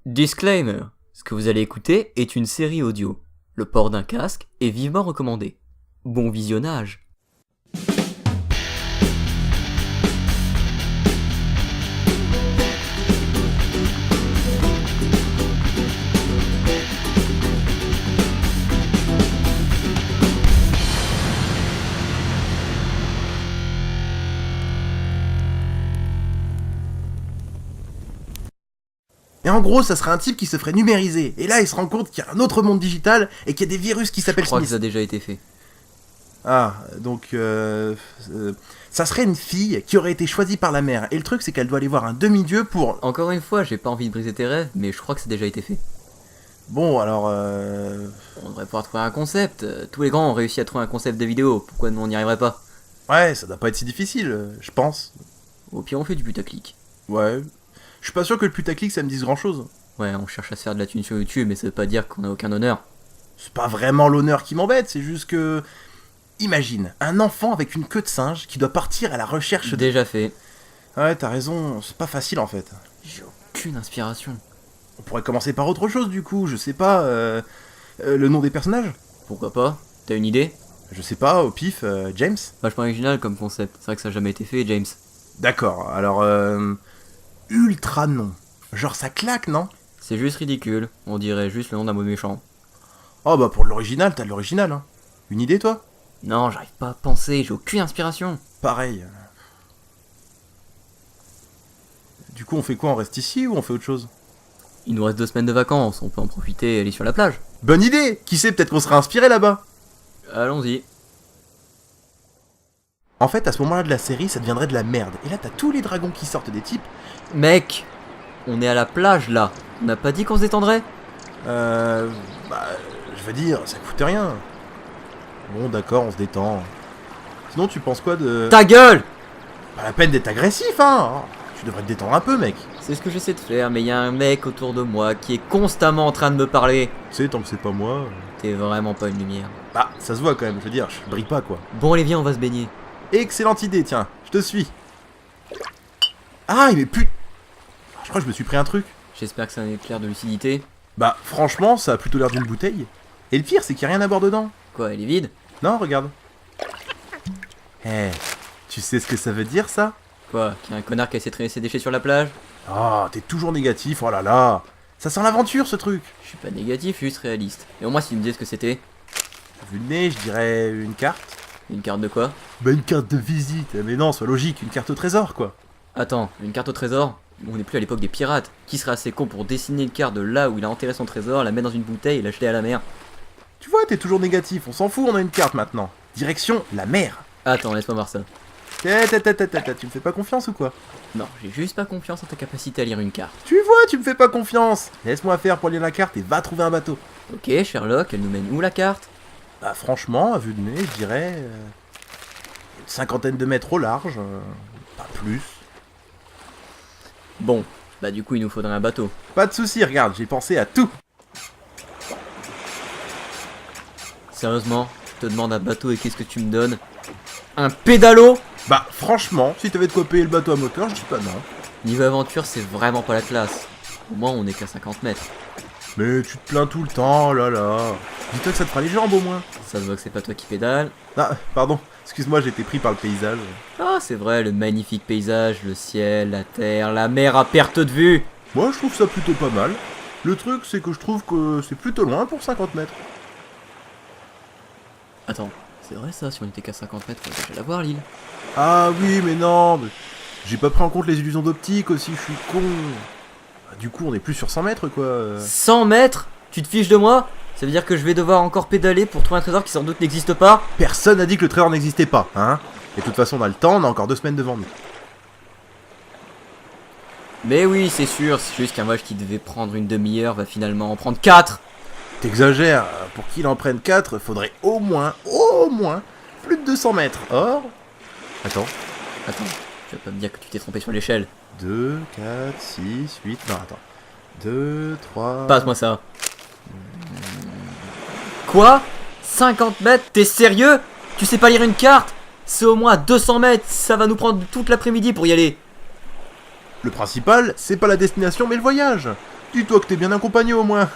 Disclaimer, ce que vous allez écouter est une série audio. Le port d'un casque est vivement recommandé. Bon visionnage. Et en gros, ça serait un type qui se ferait numériser. Et là, il se rend compte qu'il y a un autre monde digital et qu'il y a des virus qui Je s'appellent crois que Smith. ça a déjà été fait. Ah, donc ça serait une fille qui aurait été choisie par la mère. Et le truc, c'est qu'elle doit aller voir un demi-dieu pour... Encore une fois, j'ai pas envie de briser tes rêves, mais je crois que ça a déjà été fait. Bon, alors... On devrait pouvoir trouver un concept. Tous les grands ont réussi à trouver un concept de vidéo. Pourquoi nous on n'y arriverait pas? Ouais, ça doit pas être si difficile, je pense. Au pire, on fait du putaclic. Ouais. Je suis pas sûr que le putaclic, ça me dise grand-chose. Ouais, on cherche à se faire de la thune sur YouTube, mais ça veut pas dire qu'on a aucun honneur. C'est pas vraiment l'honneur qui m'embête, c'est juste que... Imagine, un enfant avec une queue de singe qui doit partir à la recherche de... Déjà fait. Ouais, t'as raison, c'est pas facile en fait. J'ai aucune inspiration. On pourrait commencer par autre chose du coup, je sais pas, le nom des personnages? Pourquoi pas? T'as une idée? Je sais pas, au pif, James? Vachement original comme concept. C'est vrai que ça a jamais été fait, James. D'accord, alors ultra non. Genre ça claque, non? C'est juste ridicule. On dirait juste le nom d'un mot méchant. Oh bah pour de l'original, t'as de l'original, hein. Une idée toi? Non, j'arrive pas à penser, j'ai aucune inspiration. Pareil. Du coup on fait quoi, on reste ici ou on fait autre chose? Il nous reste 2 semaines de vacances, on peut en profiter et aller sur la plage. Bonne idée! Qui sait, peut-être qu'on sera inspiré là-bas. Allons-y. En fait, à ce moment-là de la série, ça deviendrait de la merde. Et là, t'as tous les dragons qui sortent des types. Mec, on est à la plage là. On n'a pas dit qu'on se détendrait? Bah, je veux dire, ça coûte rien. Bon, d'accord, on se détend. Sinon, tu penses quoi de... Ta gueule! Pas la peine d'être agressif, hein. Oh, tu devrais te détendre un peu, mec. C'est ce que j'essaie de faire, mais il y a un mec autour de moi qui est constamment en train de me parler. Tu sais, tant que c'est pas moi... T'es vraiment pas une lumière. Bah, ça se voit quand même, je veux dire, je brille pas, quoi. Bon allez viens, on va se baigner. Excellente idée, tiens, je te suis. Ah, mais putain... Je crois que je me suis pris un truc. J'espère que c'est un éclair de lucidité. Bah, franchement, ça a plutôt l'air d'une bouteille. Et le pire, c'est qu'il y a rien à boire dedans. Quoi, elle est vide? Non, regarde. Eh, tu sais ce que ça veut dire, ça? Quoi, qu'il y a un connard qui a essayé de traîner ses déchets sur la plage? Ah, t'es toujours négatif, oh là là. Ça sent l'aventure, ce truc. Je suis pas négatif, juste réaliste. Et au moins si tu me disais ce que c'était. Vu le nez, je dirais une carte. Une carte de quoi? Bah, une carte de visite. Mais non, sois logique, une carte au trésor, quoi. Attends, une carte au trésor? On n'est plus à l'époque des pirates. Qui serait assez con pour dessiner une carte de là où il a enterré son trésor, la mettre dans une bouteille et l'acheter à la mer? Tu vois, t'es toujours négatif, on s'en fout, on a une carte maintenant. Direction la mer. Attends, laisse-moi voir ça. Tu me fais pas confiance ou quoi? Non, j'ai juste pas confiance en ta capacité à lire une carte. Tu vois, tu me fais pas confiance. Laisse-moi faire pour lire la carte et va trouver un bateau. Ok, Sherlock, elle nous mène où la carte? Bah franchement, à vue de nez, je dirais... une cinquantaine de mètres au large, pas plus. Bon, bah du coup il nous faudrait un bateau. Pas de soucis, regarde, j'ai pensé à tout. Sérieusement, je te demande un bateau et qu'est-ce que tu me donnes? Un pédalo? Bah franchement, si t'avais de quoi payer le bateau à moteur, je dis pas non. Niveau aventure, c'est vraiment pas la classe. Au moins, on est qu'à 50 mètres. Mais tu te plains tout le temps, oh là là. Dis-toi que ça te fera les jambes au moins. Ça se voit que c'est pas toi qui pédale. Ah, pardon, excuse-moi, j'ai été pris par le paysage. Ah, c'est vrai, le magnifique paysage, le ciel, la terre, la mer à perte de vue. Moi, je trouve ça plutôt pas mal. Le truc, c'est que je trouve que c'est plutôt loin pour 50 mètres. Attends, c'est vrai ça, si on était qu'à 50 mètres, on va déjà la voir l'île. Ah oui, mais non, mais j'ai pas pris en compte les illusions d'optique aussi, je suis con. Bah, du coup, on est plus sur 100 mètres, quoi. 100 mètres? Tu te fiches de moi? Ça veut dire que je vais devoir encore pédaler pour trouver un trésor qui sans doute n'existe pas? Personne n'a dit que le trésor n'existait pas, hein. Et de toute façon, on a le temps, on a encore 2 semaines devant nous. Mais oui, c'est sûr, c'est juste qu'un voyage qui devait prendre une demi-heure va finalement en prendre 4. T'exagères, pour qu'il en prenne 4, faudrait au moins, plus de 200 mètres. Or... Attends, Attends, tu vas pas me dire que tu t'es trompé sur l'échelle. 2, 4, 6, 8... Non, attends. 2, 3... Passe-moi ça. Quoi? 50 mètres? T'es sérieux? Tu sais pas lire une carte? C'est au moins à 200 mètres, ça va nous prendre toute l'après-midi pour y aller. Le principal, c'est pas la destination mais le voyage. Dis-toi que t'es bien accompagné au moins.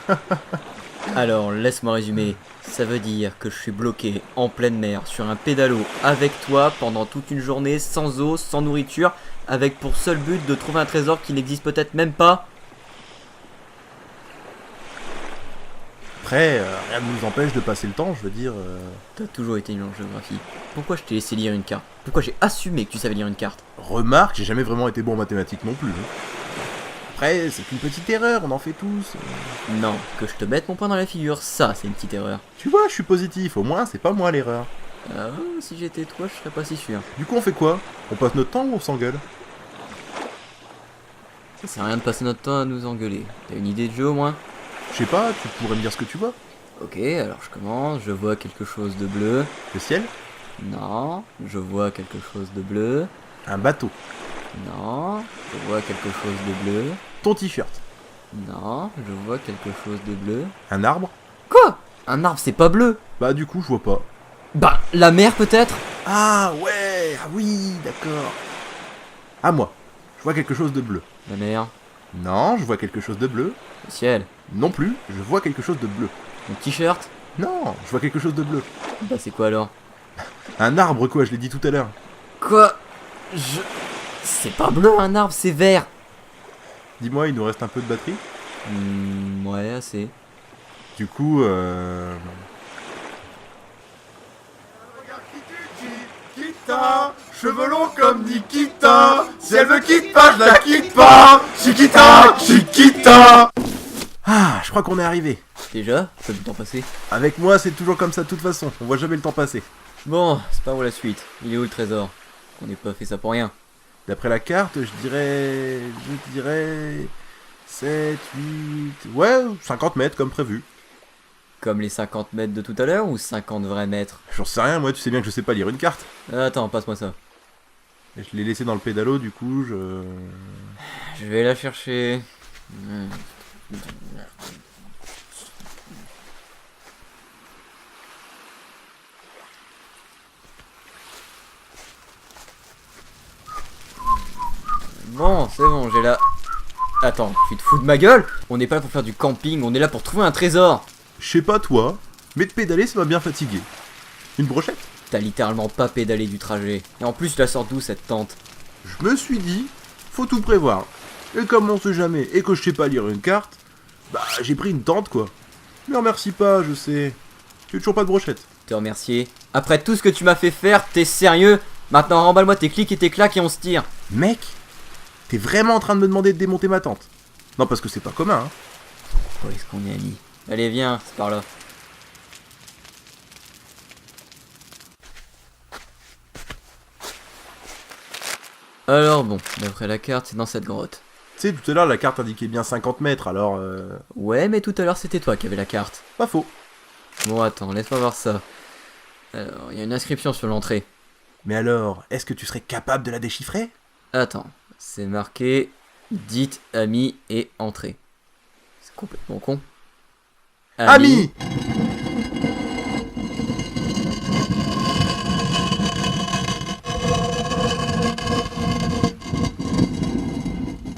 Alors, laisse-moi résumer. Ça veut dire que je suis bloqué en pleine mer sur un pédalo avec toi pendant toute une journée, sans eau, sans nourriture, avec pour seul but de trouver un trésor qui n'existe peut-être même pas. Après, rien ne nous empêche de passer le temps, je veux dire... T'as toujours été nul en géographie. Pourquoi je t'ai laissé lire une carte? Pourquoi j'ai assumé que tu savais lire une carte? Remarque, j'ai jamais vraiment été bon en mathématiques non plus. Après, c'est une petite erreur, on en fait tous. Non, que je te mette mon poing dans la figure, ça c'est une petite erreur. Tu vois, je suis positif, au moins c'est pas moi l'erreur. Si j'étais toi, je serais pas si sûr. Du coup, on fait quoi? On passe notre temps ou on s'engueule? Ça sert à rien de passer notre temps à nous engueuler. T'as une idée de jeu au moins? Je sais pas, tu pourrais me dire ce que tu vois. Ok, alors je commence, je vois quelque chose de bleu. Le ciel? Non, je vois quelque chose de bleu. Un bateau. Non, je vois quelque chose de bleu. Ton t-shirt. Non, je vois quelque chose de bleu. Un arbre? Quoi? Un arbre c'est pas bleu? Bah du coup, je vois pas. Bah, la mer peut-être? Ah ouais, ah oui, d'accord. À moi, je vois quelque chose de bleu. La mer, Non, je vois quelque chose de bleu. le ciel, Non plus, je vois quelque chose de bleu. mon t-shirt. Non, je vois quelque chose de bleu. Bah c'est quoi alors? Un arbre quoi, je l'ai dit tout à l'heure. Quoi? C'est pas bleu un arbre, c'est vert. Dis-moi, il nous reste un peu de batterie? Ouais, assez. Du coup, Nikita, cheveux longs comme Nikita. Si elle me quitte pas, je la quitte pas. Chiquita, Chiquita. Ah, je crois qu'on est arrivé. Déjà? Ça peut du temps passer. Avec moi, c'est toujours comme ça de toute façon. On voit jamais le temps passer. Bon, c'est pas où la suite. Il est où le trésor? On n'est pas fait ça pour rien. D'après la carte, je dirais 7, 8... Ouais, 50 mètres comme prévu. Comme les 50 mètres de tout à l'heure ou 50 vrais mètres? J'en sais rien, moi, tu sais bien que je sais pas lire une carte. Attends, passe-moi ça. Et je l'ai laissé dans le pédalo, du coup, Je vais la chercher. Bon, c'est bon, j'ai la... Attends, tu te fous de ma gueule? On n'est pas là pour faire du camping, on est là pour trouver un trésor. Je sais pas toi, mais de pédaler, ça m'a bien fatigué. Une brochette? T'as littéralement pas pédalé du trajet. Et en plus, tu la sors d'où cette tente? Je me suis dit, faut tout prévoir. Et comme on sait jamais, et que je sais pas lire une carte, bah j'ai pris une tente quoi. Me remercie pas, je sais. Tu veux toujours pas de brochette? Te remercier. Après tout ce que tu m'as fait faire, t'es sérieux? Maintenant remballe-moi tes clics et tes claques et on se tire. Mec, t'es vraiment en train de me demander de démonter ma tente? Non, parce que c'est pas commun, hein. Pourquoi est-ce qu'on est amis? Allez viens, c'est par là. Alors bon, d'après la carte, c'est dans cette grotte. Tu sais, tout à l'heure, la carte indiquait bien 50 mètres, alors Ouais, mais tout à l'heure c'était toi qui avais la carte. pas faux. Bon attends, laisse-moi voir ça. Alors, il y a une inscription sur l'entrée. Mais alors, est-ce que tu serais capable de la déchiffrer? Attends, c'est marqué dites amis et entrée. C'est complètement con. Ami!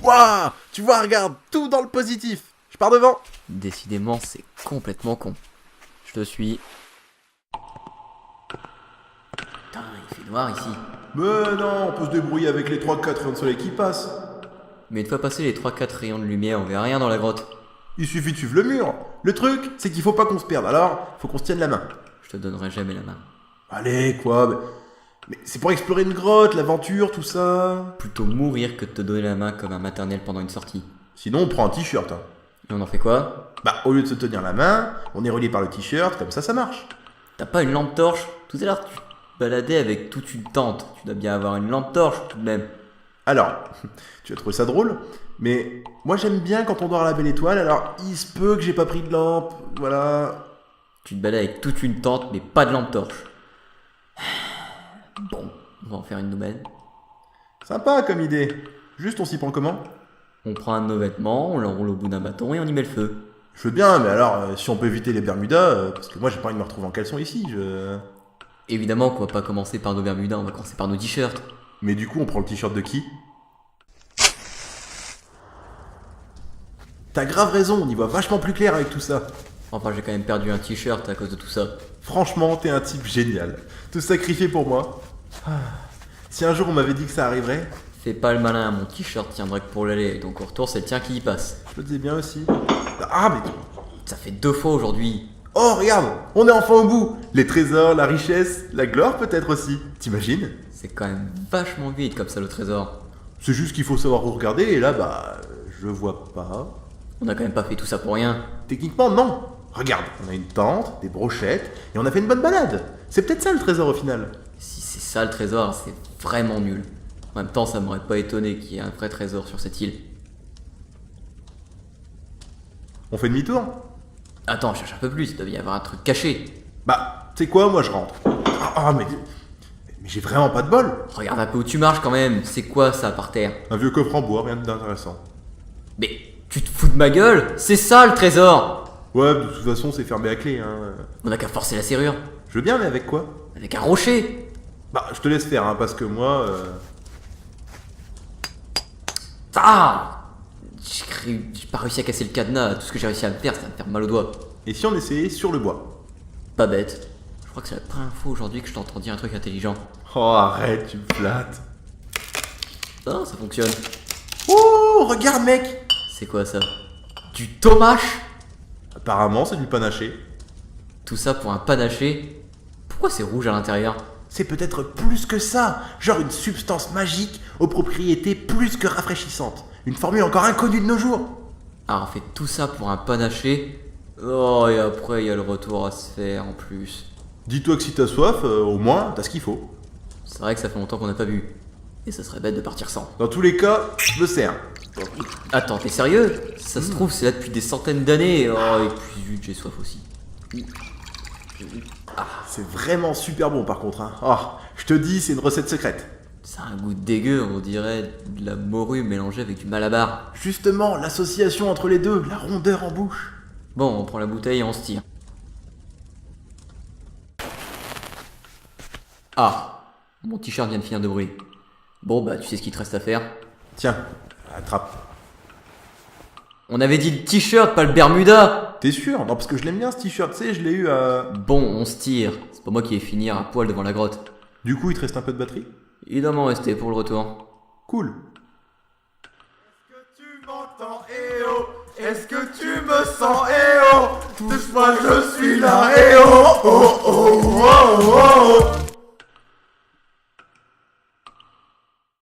Waouh! Tu vois, regarde, tout dans le positif. Je pars devant. Décidément, c'est complètement con. Je te suis. Putain, il fait noir ici. Mais non, on peut se débrouiller avec les 3-4 rayons de soleil qui passent. Mais une fois passé les 3-4 rayons de lumière, on verra rien dans la grotte. Il suffit de suivre le mur. Le truc, c'est qu'il faut pas qu'on se perde, alors faut qu'on se tienne la main. Je te donnerai jamais la main. Allez, quoi, mais c'est pour explorer une grotte, l'aventure, tout ça. Plutôt mourir que de te donner la main comme un maternel pendant une sortie. Sinon, on prend un t-shirt. Hein. Et on en fait quoi? Bah, au lieu de se tenir la main, on est relié par le t-shirt, comme ça marche. T'as pas une lampe torche? Tout à l'heure, tu te baladais avec toute une tente. Tu dois bien avoir une lampe torche tout de même. Alors, tu vas trouver ça drôle, mais moi j'aime bien quand on dort à la belle étoile, alors il se peut que j'ai pas pris de lampe, voilà. Tu te balades avec toute une tente, mais pas de lampe torche. Bon, on va en faire une nouvelle. Sympa comme idée. Juste on s'y prend comment? On prend un de nos vêtements, on l'enroule au bout d'un bâton et on y met le feu. Je veux bien, mais alors si on peut éviter les Bermudas, parce que moi j'ai pas envie de me retrouver en caleçon ici, Évidemment qu'on va pas commencer par nos Bermudas, on va commencer par nos t-shirts. Mais du coup on prend le t-shirt de qui? T'as grave raison, on y voit vachement plus clair avec tout ça. Enfin, j'ai quand même perdu un t-shirt à cause de tout ça. Franchement, t'es un type génial. Te sacrifier pour moi. Ah. Si un jour on m'avait dit que ça arriverait, Fais pas le malin, mon t-shirt tiendrait que pour l'aller, donc au retour c'est le tien qui y passe. je le disais bien aussi. Ah mais... Ça fait 2 fois aujourd'hui. Oh regarde, on est enfin au bout. Les trésors, la richesse, la gloire peut-être aussi. T'imagines? C'est quand même vachement vite comme ça le trésor. C'est juste qu'il faut savoir où regarder et là bah... je vois pas. On a quand même pas fait tout ça pour rien. Techniquement non. Regarde, on a une tente, des brochettes et on a fait une bonne balade. C'est peut-être ça le trésor au final. Si c'est ça le trésor, c'est vraiment nul. En même temps, ça m'aurait pas étonné qu'il y ait un vrai trésor sur cette île. On fait demi-tour? Attends, cherche un peu plus, il doit y avoir un truc caché. Bah, tu sais quoi, moi je rentre. Ah mais j'ai vraiment pas de bol. Regarde un peu où tu marches quand même, c'est quoi ça par terre? Un vieux coffre en bois, rien d'intéressant. Mais tu te fous de ma gueule? C'est ça le trésor! Ouais, de toute façon c'est fermé à clé hein. On a qu'à forcer la serrure. Je veux bien mais avec quoi? Avec un rocher. Bah, je te laisse faire hein, parce que moi... Ah! J'ai pas réussi à casser le cadenas, tout ce que j'ai réussi à me faire, ça va me faire mal aux doigts. Et si on essayait sur le bois? Pas bête. Je crois que c'est la première fois aujourd'hui que je t'entends dire un truc intelligent. Oh arrête, tu me flattes. Ah, ça fonctionne. Oh, regarde mec. C'est quoi ça? Du tomâche? Apparemment c'est du panaché. Tout ça pour un panaché? Pourquoi c'est rouge à l'intérieur? C'est peut-être plus que ça, genre une substance magique aux propriétés plus que rafraîchissantes. Une formule encore inconnue de nos jours. Ah, on fait tout ça pour un panaché? Oh, et après il y a le retour à se faire en plus. Dis-toi que si t'as soif, au moins t'as ce qu'il faut. C'est vrai que ça fait longtemps qu'on n'a pas bu. Et ça serait bête de partir sans. Dans tous les cas, je me sers. Attends, t'es sérieux? Ça se trouve, c'est là depuis des centaines d'années. Oh, et puis zut, j'ai soif aussi. C'est vraiment super bon par contre. Hein. Oh, je te dis, c'est une recette secrète. Ça a un goût dégueu, on dirait de la morue mélangée avec du malabar. Justement, l'association entre les deux, la rondeur en bouche. Bon, on prend la bouteille et on se tire. Ah, mon t-shirt vient de finir de brûler. Bon bah tu sais ce qu'il te reste à faire. Tiens, attrape. On avait dit le t-shirt, pas le Bermuda. T'es sûr? Non, parce que je l'aime bien ce t-shirt, tu sais, je l'ai eu à... Bon, on se tire. C'est pas moi qui vais finir à poil devant la grotte. Du coup, il te reste un peu de batterie? Il doit m'en rester pour le retour. Cool. Est-ce que tu m'entends, eh oh? Est-ce que tu me sens, eh oh? Touche-moi, je suis là, eh oh, oh, oh, oh, oh, oh.